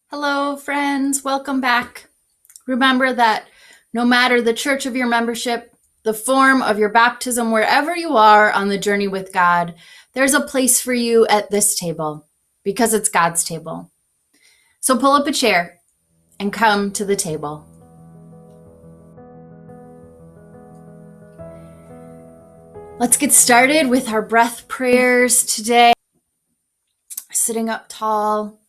Hello, friends. Welcome back. Remember that no matter the church of your membership, the form of your baptism, wherever you are on the journey with God, there's a place for you at this table because it's God's table. So pull up a chair and come to the table. Let's get started with our breath prayers today. Sitting up tall,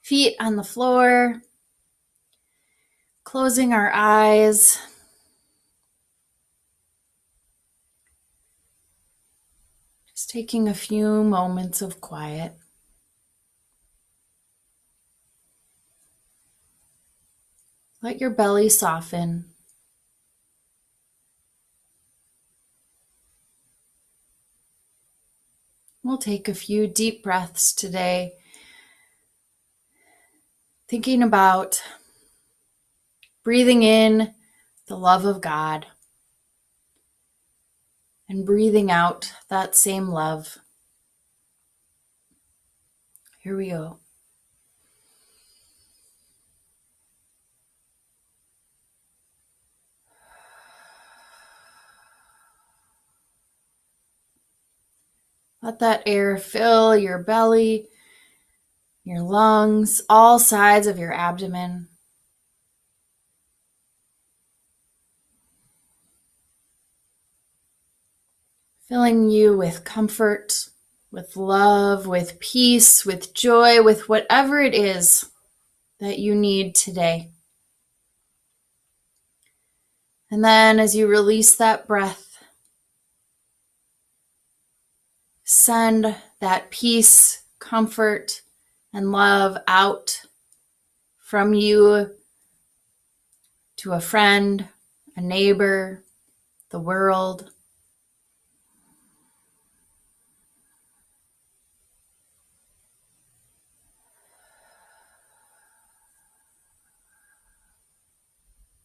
feet on the floor, closing our eyes. Just taking a few moments of quiet. Let your belly soften. We'll take a few deep breaths today, thinking about breathing in the love of God and breathing out that same love. Here we go. Let that air fill your belly, your lungs, all sides of your abdomen. Filling you with comfort, with love, with peace, with joy, with whatever it is that you need today. And then as you release that breath, send that peace, comfort, and love out from you to a friend, a neighbor, the world.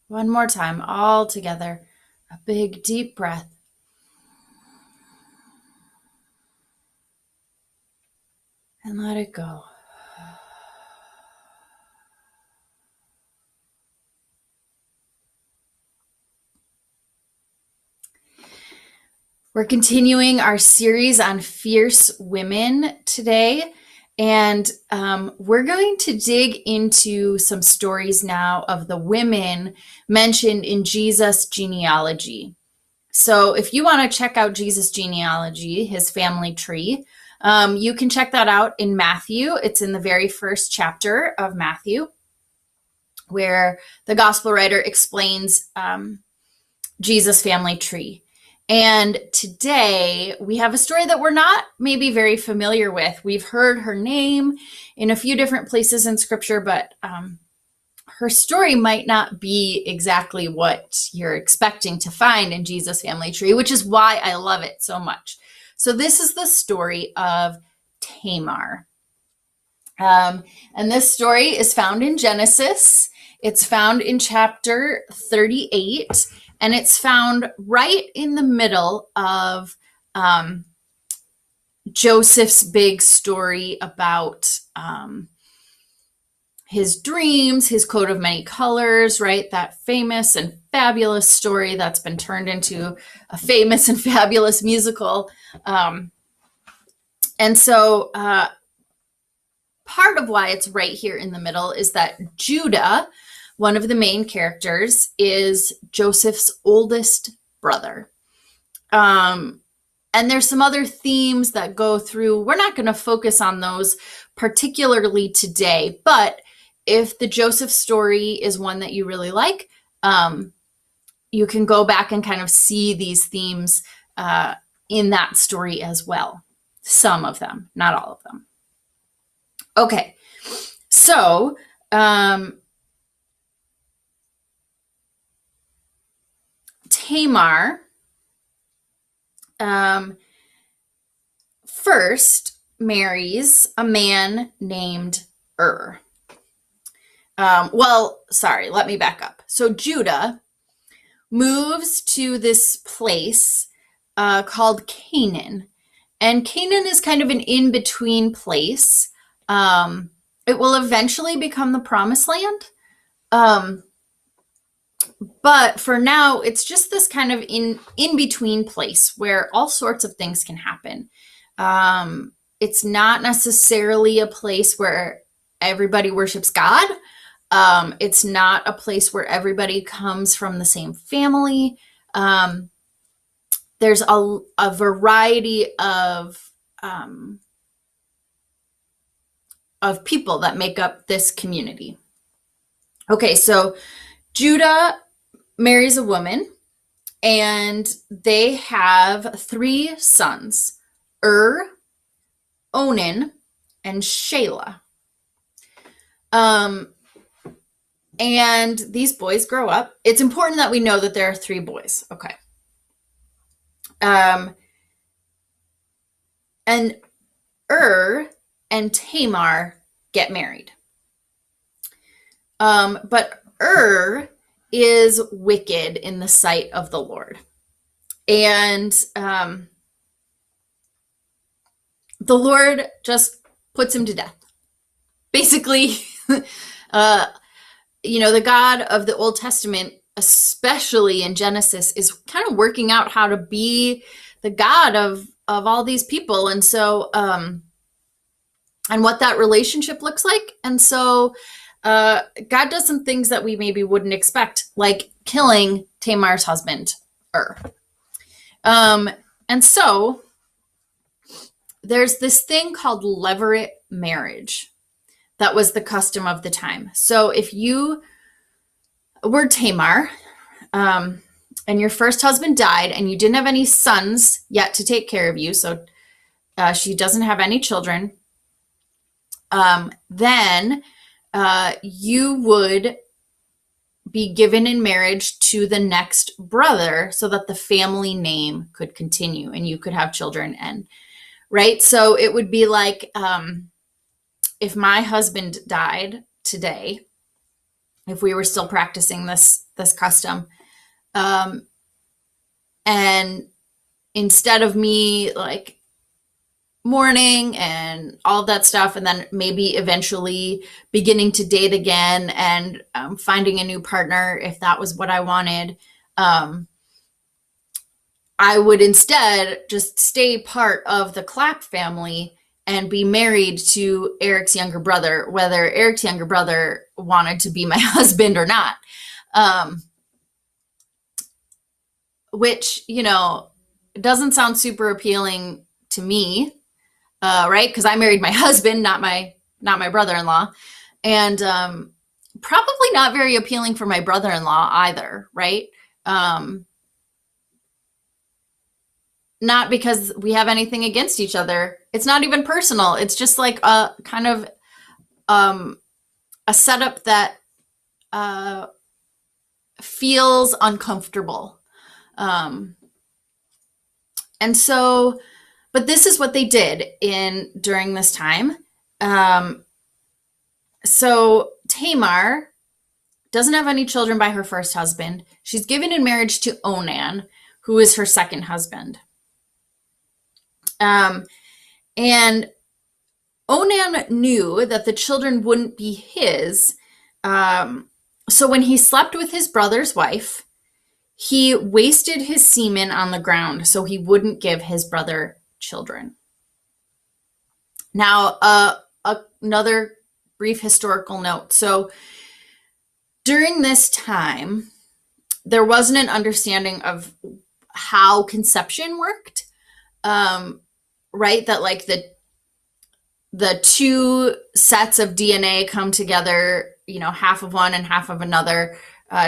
One more time, all together. A big, deep breath. And let it go. We're continuing our series on fierce women today, and we're going to dig into some stories now of the women mentioned in Jesus' genealogy. So if you want to check out Jesus' genealogy, his family tree, you can check that out in Matthew. It's in the very first chapter of Matthew, where the gospel writer explains Jesus' family tree. And today we have a story that we're not maybe very familiar with. We've heard her name in a few different places in scripture, but her story might not be exactly what you're expecting to find in Jesus' family tree, which is why I love it so much. So this is the story of Tamar. And this story is found in Genesis. It's found in chapter 38, and it's found right in the middle of Joseph's big story about his dreams, his coat of many colors, right? That famous and fabulous story that's been turned into a famous and fabulous musical. And so part of why it's right here in the middle is that Judah, one of the main characters, is Joseph's oldest brother. And there's some other themes that go through. We're not going to focus on those particularly today, but if the Joseph story is one that you really like, you can go back and kind of see these themes in that story as well. Some of them, not all of them. Okay, so Tamar first marries a man named let me back up. So Judah moves to this place called Canaan. And Canaan is kind of an in-between place. It will eventually become the promised land. Um, but for now, it's just this kind of in between place where all sorts of things can happen. It's not necessarily a place where everybody worships God. It's not a place where everybody comes from the same family. There's a variety of people that make up this community. Okay, so Judah marries a woman, and they have 3 sons: Onan, and Shelah. And these boys grow up. It's important that we know that there are 3 boys. Okay. And and Tamar get married. But is wicked in the sight of the Lord. And the Lord just puts him to death. Basically, the God of the Old Testament, especially in Genesis, is kind of working out how to be the God of all these people. And so, and what that relationship looks like. And so, God does some things that we maybe wouldn't expect, like killing Tamar's husband, And so there's this thing called levirate marriage. That was the custom of the time. So if you were Tamar, and your first husband died, and you didn't have any sons yet to take care of you, so she doesn't have any children, then you would be given in marriage to the next brother so that the family name could continue and you could have children. And right, so it would be like, if my husband died today, if we were still practicing this custom, and instead of me like mourning and all that stuff, and then maybe eventually beginning to date again and finding a new partner, if that was what I wanted, I would instead just stay part of the Clapp family and be married to Eric's younger brother, whether Eric's younger brother wanted to be my husband or not. Which, doesn't sound super appealing to me, right? Because I married my husband, not my brother-in-law. And probably not very appealing for my brother-in-law either, right? Not because we have anything against each other. It's not even personal. It's just like a kind of a setup that feels uncomfortable. And so, but this is what they did during this time. So Tamar doesn't have any children by her first husband. She's given in marriage to Onan, who is her second husband. And Onan knew that the children wouldn't be his. So when he slept with his brother's wife, he wasted his semen on the ground so he wouldn't give his brother children. Now, another brief historical note. So during this time, there wasn't an understanding of how conception worked. Right? That like the 2 sets of DNA come together, half of one and half of another,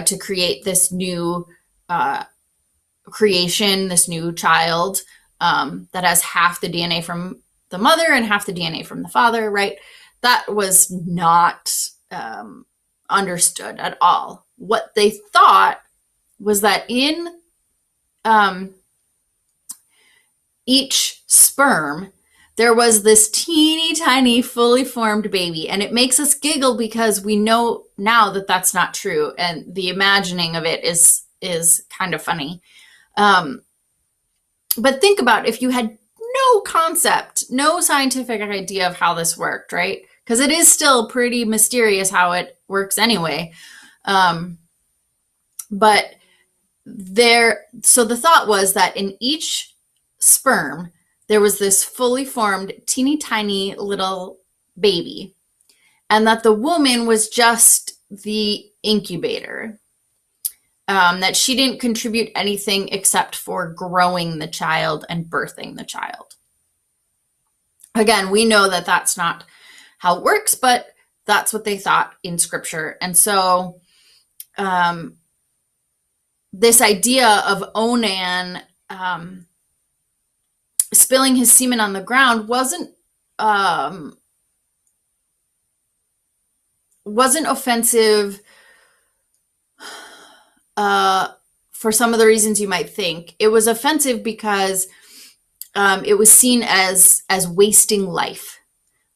to create this new creation, this new child, that has half the DNA from the mother and half the DNA from the father, right? That was not understood at all. What they thought was that in each sperm, there was this teeny tiny fully formed baby. And it makes us giggle because we know now that that's not true. And the imagining of it is kind of funny. But think about if you had no concept, no scientific idea of how this worked, right? because it is still pretty mysterious how it works anyway. Um, but so the thought was that in each sperm, there was this fully formed, teeny tiny little baby, and that the woman was just the incubator, that she didn't contribute anything except for growing the child and birthing the child. Again, we know that that's not how it works, but that's what they thought in scripture. And so this idea of Onan spilling his semen on the ground wasn't offensive for some of the reasons you might think. It was offensive because it was seen as wasting life,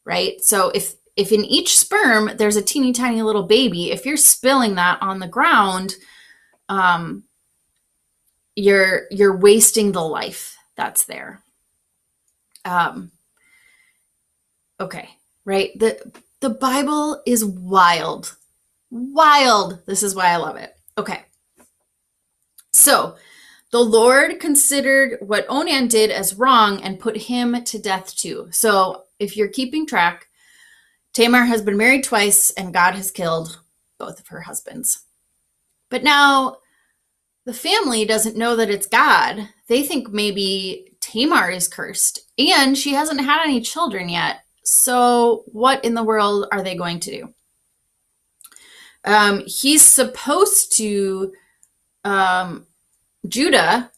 right? So if in each sperm there's a teeny tiny little baby, if you're spilling that on the ground, you're wasting the life that's there. Okay, right? The Bible is wild. This is why I love it. Okay. So the Lord considered what Onan did as wrong and put him to death too. So if you're keeping track, Tamar has been married twice and God has killed both of her husbands. But now the family doesn't know that it's God. They think maybe Tamar is cursed and she hasn't had any children yet. So what in the world are they going to do? He's supposed to, Judah,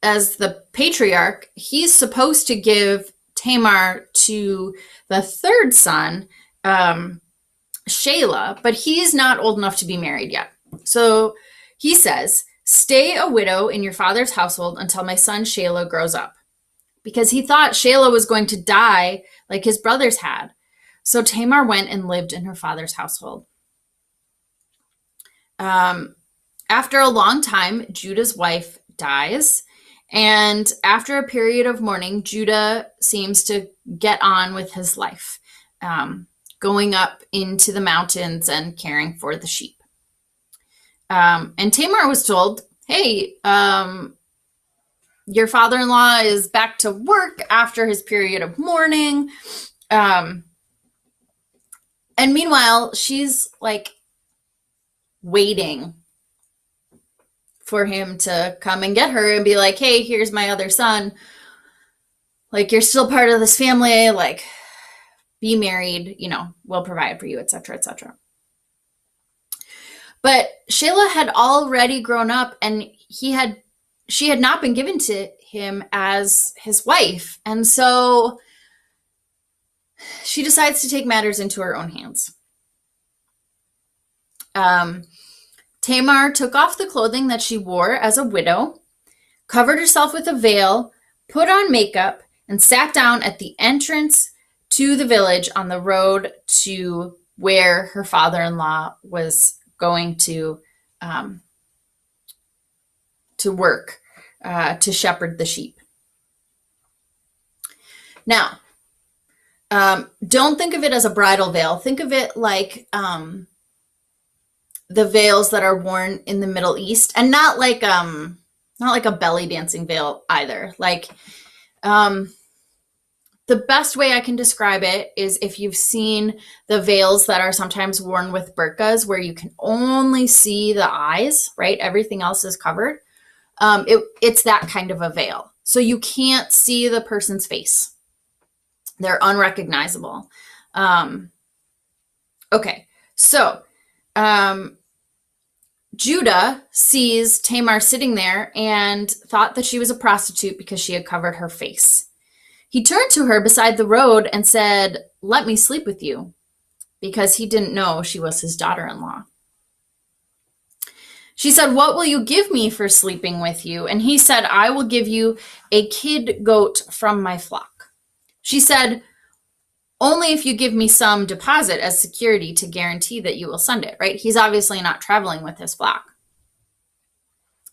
as the patriarch, he's supposed to give Tamar to the third son, Shelah, but he's not old enough to be married yet. So he says, stay a widow in your father's household until my son Shelah grows up, because he thought Shelah was going to die like his brothers had. So Tamar went and lived in her father's household. After a long time, Judah's wife dies. And after a period of mourning, Judah seems to get on with his life, going up into the mountains and caring for the sheep. And Tamar was told, hey, your father-in-law is back to work after his period of mourning. And meanwhile, she's like waiting for him to come and get her and be like, hey, here's my other son. Like, you're still part of this family. Like, be married, we'll provide for you, etc., etc. But Shelah had already grown up and she had not been given to him as his wife. And so she decides to take matters into her own hands. Tamar took off the clothing that she wore as a widow, covered herself with a veil, put on makeup, and sat down at the entrance to the village on the road to where her father-in-law was going to work, to shepherd the sheep. Now, don't think of it as a bridal veil. Think of it like the veils that are worn in the Middle East, and not like a belly dancing veil either. Like, the best way I can describe it is if you've seen the veils that are sometimes worn with burqas, where you can only see the eyes, right? Everything else is covered. It's that kind of a veil. So you can't see the person's face. They're unrecognizable. Okay, so Judah sees Tamar sitting there and thought that she was a prostitute because she had covered her face. He turned to her beside the road and said, "Let me sleep with you," because he didn't know she was his daughter-in-law. She said, "What will you give me for sleeping with you?" And he said, "I will give you a kid goat from my flock." She said, "Only if you give me some deposit as security to guarantee that you will send it," right? He's obviously not traveling with his flock.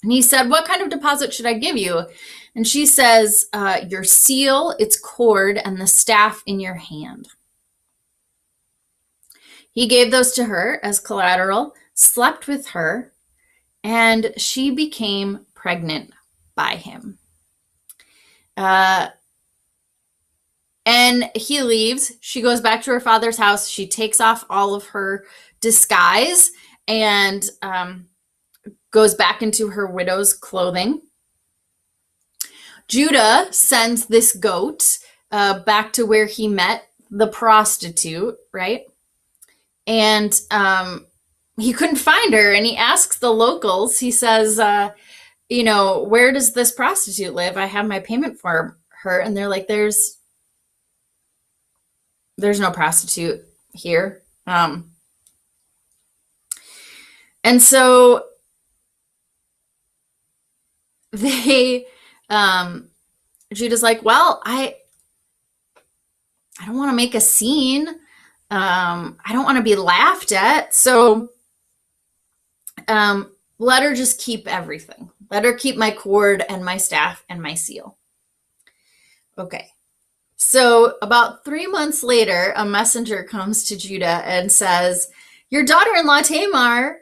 And he said, "What kind of deposit should I give you?" And she says, "Your seal, its cord, and the staff in your hand." He gave those to her as collateral, slept with her, and she became pregnant by him. And he leaves. She goes back to her father's house. She takes off all of her disguise and goes back into her widow's clothing. Judah sends this goat back to where he met the prostitute, right? And he couldn't find her, and he asks the locals. He says, where does this prostitute live? I have my payment for her. And they're like, there's no prostitute here. And so Judah's like, well, I don't want to make a scene. I don't want to be laughed at. So let her just keep everything. Let her keep my cord and my staff and my seal. Okay. So about 3 months later, a messenger comes to Judah and says, your daughter-in-law Tamar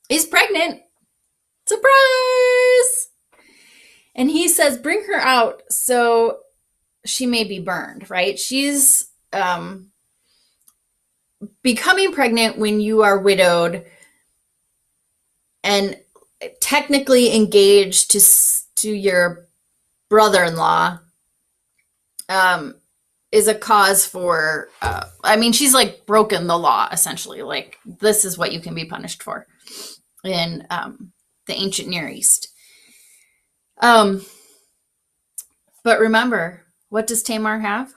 is pregnant. Surprise! And he says, bring her out so she may be burned, right? She's becoming pregnant when you are widowed and technically engaged to your brother-in-law is a cause for, she's like broken the law, essentially. Like, this is what you can be punished for in the ancient Near East. But remember, what does Tamar have?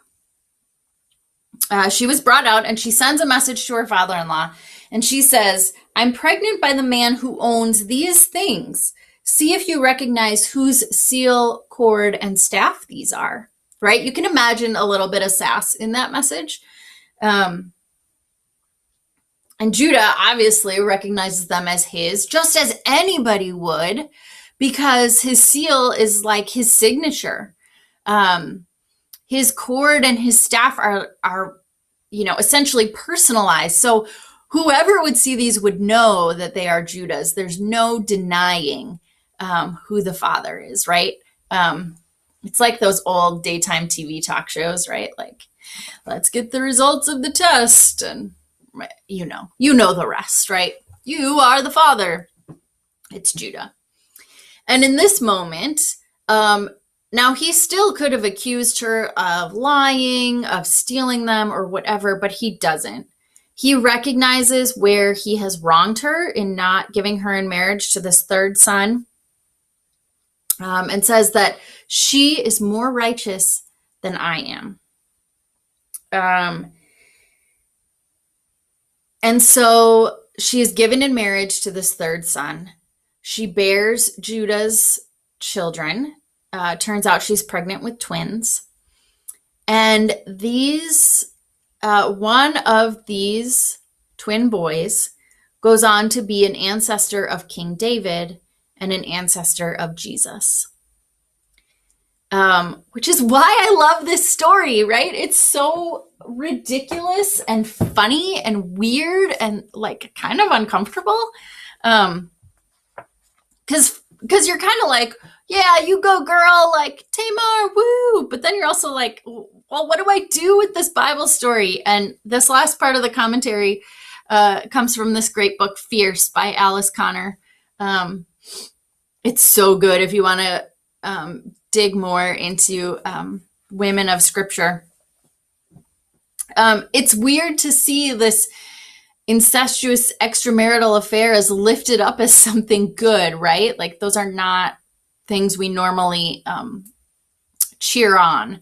She was brought out, and she sends a message to her father-in-law, and she says, I'm pregnant by the man who owns these things. See if you recognize whose seal, cord, and staff these are. Right? You can imagine a little bit of sass in that message. And Judah obviously recognizes them as his, just as anybody would, because his seal is like his signature. His cord and his staff are essentially personalized. So whoever would see these would know that they are Judah's. There's no denying who the father is, right? It's like those old daytime TV talk shows, right? Like, let's get the results of the test. And you know the rest, right? You are the father. It's Judah. And in this moment, now he still could have accused her of lying, of stealing them or whatever, but he doesn't. He recognizes where he has wronged her in not giving her in marriage to this third son. And says that she is more righteous than I am. And so she is given in marriage to this third son. She bears Judah's children. Turns out she's pregnant with twins. And one of these twin boys goes on to be an ancestor of King David and an ancestor of Jesus. Which is why I love this story, right? It's so ridiculous and funny and weird and like kind of uncomfortable. Because you're kind of like, yeah, you go girl, like Tamar, woo. But then you're also like, well, what do I do with this Bible story? And this last part of the commentary comes from this great book, Fierce by Alice Connor. It's so good if you want to dig more into women of scripture. It's weird to see this incestuous extramarital affair as lifted up as something good, right? Like, those are not things we normally cheer on.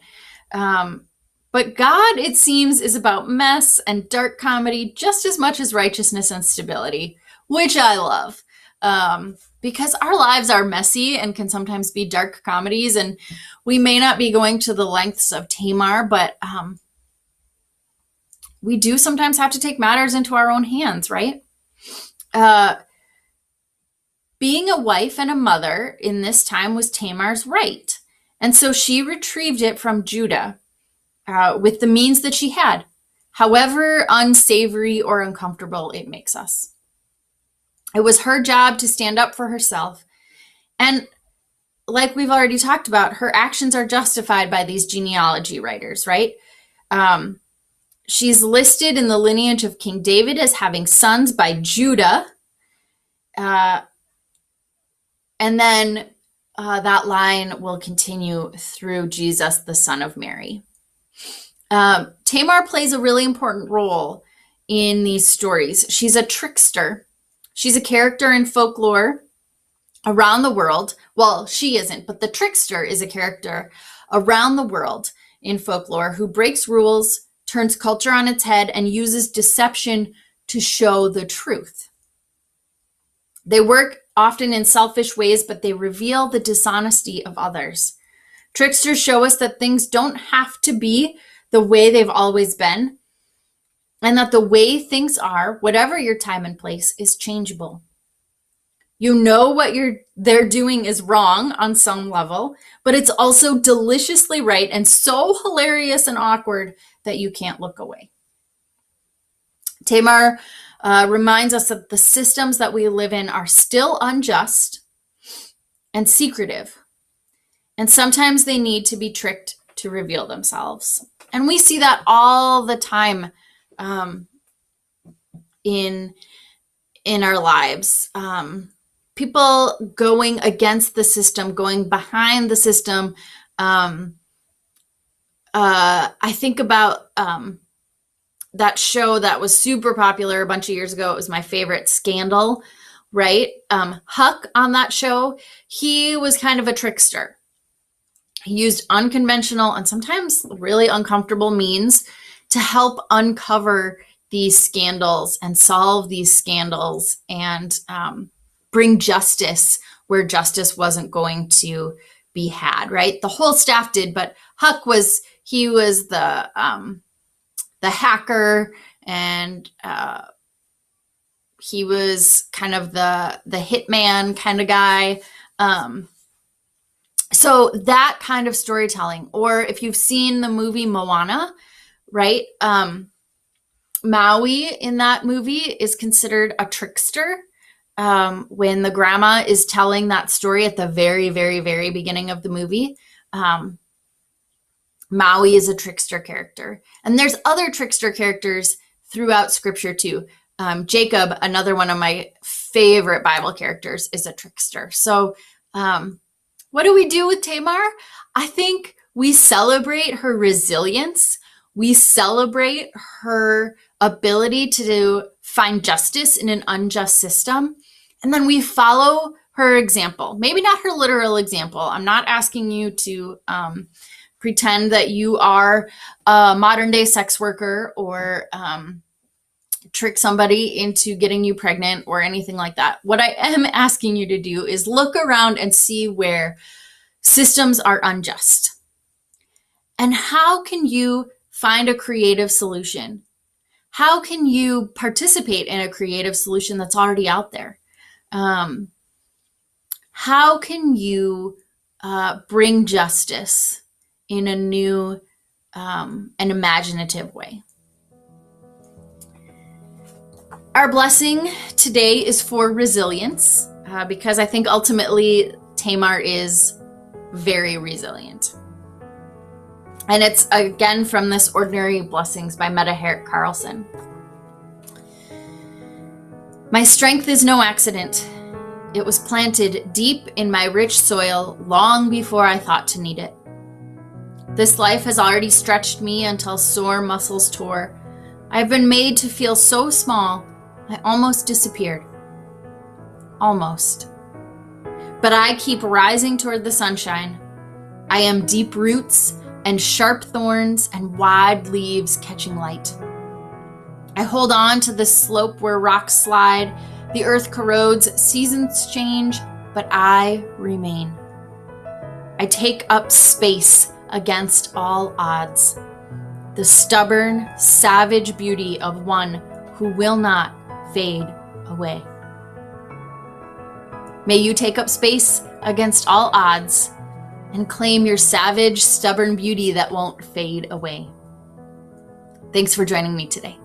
But God, it seems, is about mess and dark comedy just as much as righteousness and stability, which I love. Because our lives are messy and can sometimes be dark comedies, and we may not be going to the lengths of Tamar, but we do sometimes have to take matters into our own hands, right? Being a wife and a mother in this time was Tamar's right, and so she retrieved it from Judah with the means that she had. however unsavory or uncomfortable it makes us. It was her job to stand up for herself. And like we've already talked about, her actions are justified by these genealogy writers, right? She's listed in the lineage of King David as having sons by Judah. And then that line will continue through Jesus, the son of Mary. Tamar plays a really important role in these stories. She's a trickster. She's a character in folklore around the world. Well, she isn't, but the trickster is a character around the world in folklore who breaks rules, turns culture on its head, and uses deception to show the truth. They work often in selfish ways, but they reveal the dishonesty of others. Tricksters show us that things don't have to be the way they've always been, and that the way things are, whatever your time and place, is changeable. You know what they're doing is wrong on some level, but it's also deliciously right and so hilarious and awkward that you can't look away. Tamar reminds us that the systems that we live in are still unjust and secretive, and sometimes they need to be tricked to reveal themselves. And we see that all the time in our lives. People going against the system, going behind the system. I think about that show that was super popular a bunch of years ago. It was my favorite, Scandal, right? Huck on that show, he was kind of a trickster. He used unconventional and sometimes really uncomfortable means to help uncover these scandals and solve these scandals and bring justice where justice wasn't going to be had, right? The whole staff did, but Huck was the hacker, and he was kind of the hitman kind of guy. So that kind of storytelling, or if you've seen the movie Moana, right? Maui in that movie is considered a trickster. When the grandma is telling that story at the very, very, very beginning of the movie, Maui is a trickster character. And there's other trickster characters throughout scripture too. Jacob, another one of my favorite Bible characters, is a trickster. So what do we do with Tamar? I think we celebrate her resilience. We celebrate her ability to find justice in an unjust system. And then we follow her example. Maybe not her literal example. I'm not asking you to pretend that you are a modern day sex worker or trick somebody into getting you pregnant or anything like that. What I am asking you to do is look around and see where systems are unjust. And how can you find a creative solution? How can you participate in a creative solution that's already out there? How can you bring justice in a new and imaginative way? Our blessing today is for resilience, because I think ultimately Tamar is very resilient. And it's again from this Ordinary Blessings by Herrick Carlson. My strength is no accident. It was planted deep in my rich soil long before I thought to need it. This life has already stretched me until sore muscles tore. I have been made to feel so small, I almost disappeared. Almost. But I keep rising toward the sunshine. I am deep roots and sharp thorns and wide leaves catching light. I hold on to the slope where rocks slide, the earth corrodes, seasons change, but I remain. I take up space against all odds, the stubborn, savage beauty of one who will not fade away. May you take up space against all odds and claim your savage, stubborn beauty that won't fade away. Thanks for joining me today.